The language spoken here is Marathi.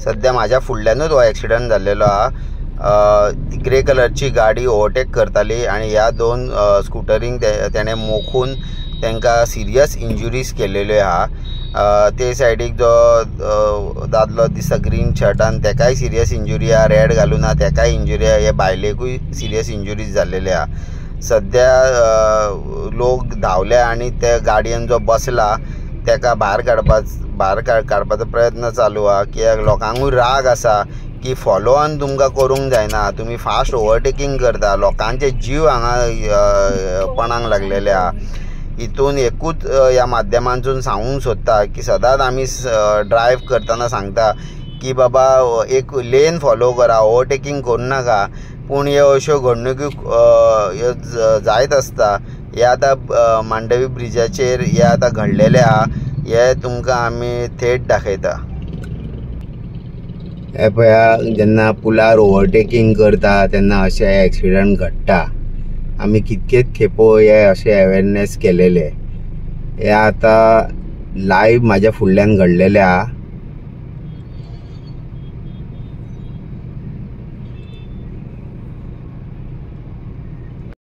सध्या माझ्या फुडल्यानूच हो ॲक्सिडंट जाल्लेलो हा। ग्रे कलरची गाडी ओवरटेक करताली आणि ह्या दोन स्कुटरींक तेणे मोखून तांकां सिरियस इंजुरीज केल्लेल्यो आहा। ते सायडीक जो दादलो दिसता ग्रीन शर्टान तेकाय सिरियस इंजुरी आहा, रेड घालून आहा तेकाय इंजुरी आहा, हे बायलेकूय सिरियस इंजुरीज जाल्लेले आहा। सध्या लोक धांवले आणि त्या गाडयेन जो बसला तेका भायर काडपाचो प्रयत्न चालू आहा, कित्याक लोकांकूय राग आसा की फॉलो ऑन तुमकां करूंक जायना, तुमी फास्ट ओवरटेकिंग करता, लोकांचे जीव हांगा पणाक लागलेले आहा। हितून एकूच ह्या माध्यमांतून सांगूंक सोदता की सदांच आमी ड्रायव्ह करतना सांगता की बाबा एक लेन फॉलो करा, ओवरटेकिंग करूं नाका। पूण ह्यो अश्यो घडणुको ह्यो जायत आसता। हे आतां मांडवी ब्रिजाचेर हे आतां घडलेले आहा, हे तुमकां आमी थेट दाखयता। हे पळया, जेन्ना पुलार ओवरटेकिंग करता तेन्ना अशे ॲक्सिडंट घडटा। आमी कितकेच खेपो हे अशे अवेरनेस केलेले। हे आतां लायव्ह म्हाज्या फुडल्यान घडलेले आहा।